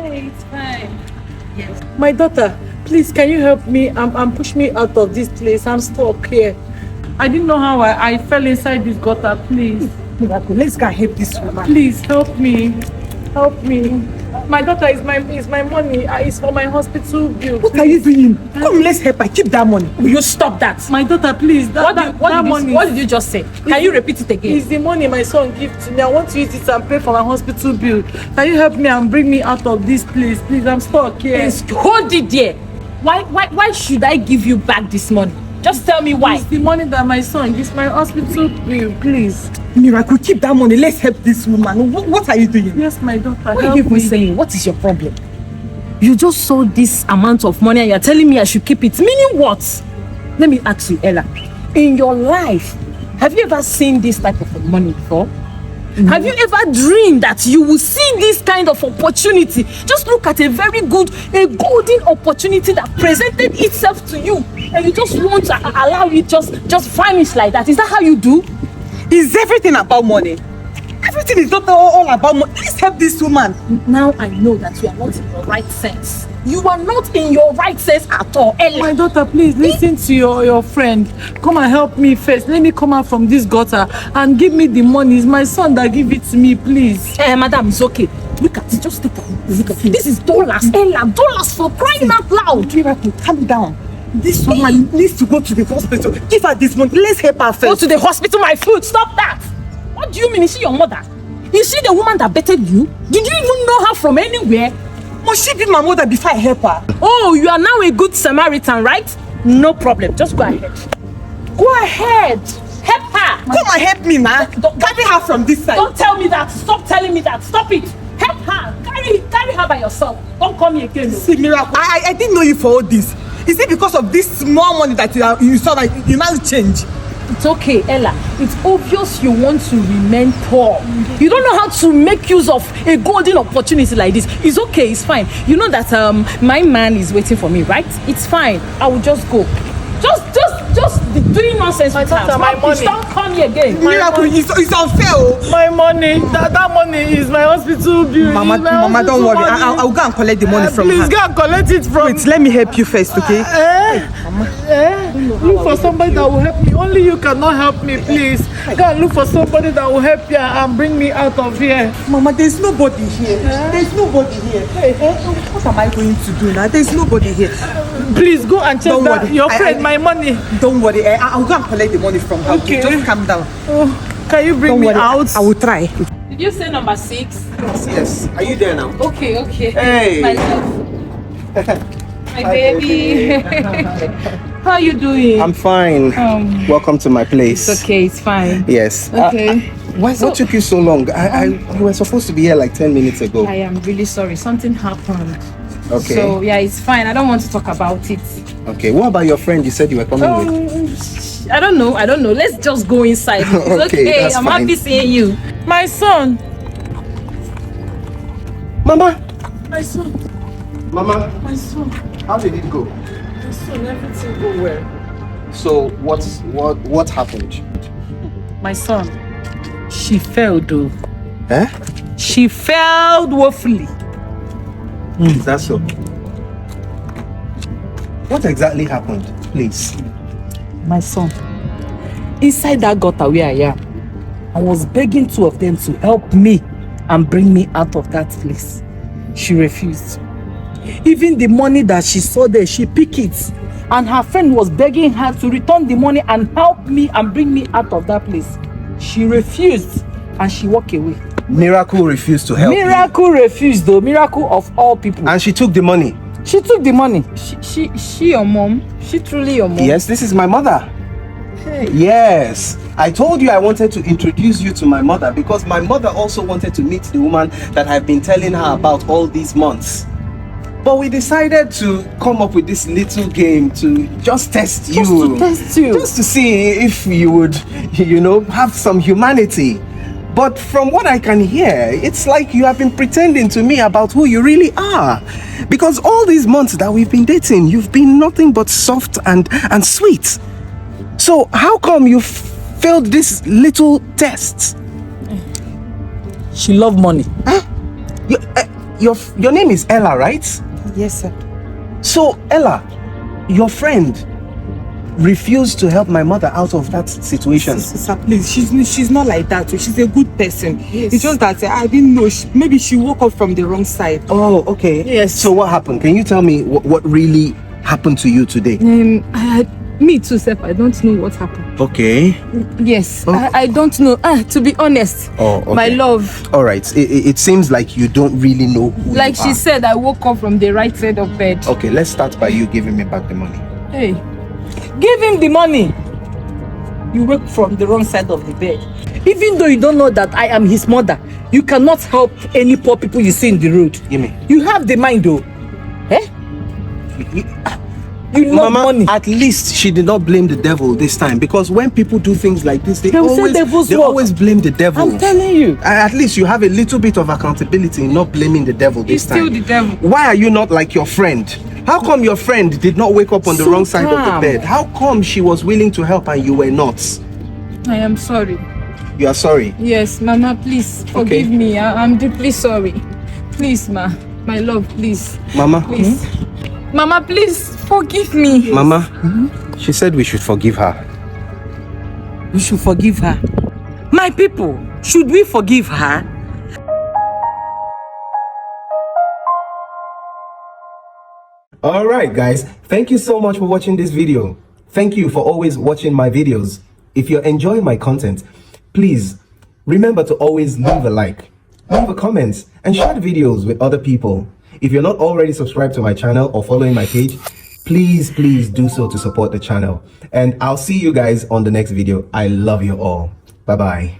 Hey, it's fine. Yes. My daughter, please, can you help me? Push me out of this place. I'm stuck here. I didn't know how I fell inside this gutter. Please. Miracle, let's go and help this woman. Please help me. Help me. My daughter is my money. It's for my hospital bill. What are you doing? Come, let's help her. Keep that money. Will you stop that? My daughter, please. That money. What did you just say? Can you repeat it again? It's the money my son gave to me. I want to use it and pay for my hospital bill. Can you help me and bring me out of this place? Please, I'm stuck here. Please, hold it there. Why should I give you back this money? Just tell me why. It's the money that my son gives my hospital bill, please. Miracle, keep that money. Let's help this woman. What are you doing? Yes, my daughter. What are you even saying? What is your problem? You just saw this amount of money and you're telling me I should keep it. Meaning what? Let me ask you, Ella. In your life, have you ever seen this type of money before? Mm-hmm. Have you ever dreamed that you will see this kind of opportunity? Just look at a golden opportunity that presented itself to you, and you just want to allow it just vanish like that. Is that how you do? Is everything about money? Everything is not all about money. Let's help this woman. Now I know that you are not in your right sense. You are not in your right sense at all, Ella. My daughter, please listen to your friend. Come and help me first. Let me come out from this gutter and give me the money. It's my son that give it to me, please. Madam, it's okay. Look at it. Just take a look at it. This is dollars, Ella. Dollars for crying out loud. Miracle, calm down. This woman needs to go to the hospital. Give her this money. Let's help her first. Go to the hospital, my food. Stop that. What do you mean? Is she your mother? Is she the woman that betted you? Did you even know her from anywhere? Must she be my mother before I help her? Oh, you are now a good Samaritan, right? No problem. Just go ahead. Go ahead. Help her. Come and help me now. Carry her from this side. Don't tell me that. Stop telling me that. Stop it. Help her. Carry her by yourself. Don't come here again. See, Miracle, I didn't know you for all this. Is it because of this small money that you saw that you now change? It's okay, Ella. It's obvious you want to remain poor. You don't know how to make use of a golden opportunity like this. It's okay, it's fine. You know that my man is waiting for me, right? It's fine. I will just go. Just doing nonsense with her. My money. Don't come here again. Miracle, it's unfair. My money. That money is my hospital bill. Mama, don't worry. I'll go and collect the money from her. Please go and collect it from. Wait, let me help you first, okay? Look for somebody that will help me. Only you cannot help me, please. Go and look for somebody that will help you and bring me out of here. Mama, there's nobody here. There's nobody here. What am I going to do now? There's nobody here. Please go and check your friend, my money. Don't worry. I'll go and collect the money from her. Okay. Just calm down. Oh, can you bring me out? I will try. Did you say number 6? Yes. Are you there now? Okay. Hey. My love. My baby. How are you doing? I'm fine. Welcome to my place. It's okay, it's fine. Yes. Okay. What took you so long? You were supposed to be here like 10 minutes ago. I am really sorry. Something happened. Okay. So yeah, it's fine. I don't want to talk about it. Okay. What about your friend you said you were coming with? I don't know. Let's just go inside. It's okay. That's I'm fine. happy seeing you. My son. Mama. My son. Mama. My son. How did it go? My son, everything go well. So what happened? My son. She failed though. Eh? She failed woefully. Is that so? What exactly happened, please? My son, inside that gutter where I am, I was begging 2 of them to help me and bring me out of that place. She refused. Even the money that she saw there, she picked it. And her friend was begging her to return the money and help me and bring me out of that place. She refused and she walked away. Miracle refused to help Miracle refused though. Miracle of all people. And she took the money? She took the money. She your mom? She truly your mom? Yes, this is my mother. Hey. Yes. I told you I wanted to introduce you to my mother because my mother also wanted to meet the woman that I've been telling her about all these months. But we decided to come up with this little game to just test you. Just to test you. Just to see if you would, have some humanity. But from what I can hear, it's like you have been pretending to me about who you really are. Because all these months that we've been dating, you've been nothing but soft and sweet. So how come you failed this little test? She loved money. Huh? your name is Ella, right? Yes, sir. So, Ella, your friend refused to help my mother out of that situation. Sir, please, she's not like that. She's a good person. Yes. It's just that I didn't know. Maybe she woke up from the wrong side. Oh, okay. Yes. So what happened? Can you tell me what really happened to you today? Me too, Seth. I don't know what happened. Okay. Yes, Oh. I don't know. To be honest, Oh, okay. my love. All right. It seems like you don't really know who Like you she are. said, I woke up from the right side of bed. Okay, let's start by you giving me back the money. Hey, Give him the money. You wake from the wrong side of the bed. Even though you don't know that I am his mother, you cannot help any poor people you see in the road. Give me. You have the mind though. Eh? You love Mama, money. at least she did not blame the devil this time, because when people do things like this, they will say devil's work. always blame the devil. I'm telling you. At least you have a little bit of accountability in not blaming the devil this it's time. still the devil. Why are you not like your friend? How come your friend did not wake up on the So wrong side of the calm. bed? How come she was willing to help and you were not? I am sorry. You are sorry. Yes, Mama, please forgive me. I'm deeply sorry. Please, Ma, my love, please. Mama, Please. Mama, please forgive me. Mama, she said we should forgive her. We should forgive her. My people, should we forgive her? All right, guys, thank you so much for watching this video. Thank you for always watching my videos. If you're enjoying my content, please remember to always leave a like, leave a comment, and share the videos with other people. If you're not already subscribed to my channel or following my page, please do so to support the channel. And I'll see you guys on the next video. I love you all. Bye-bye.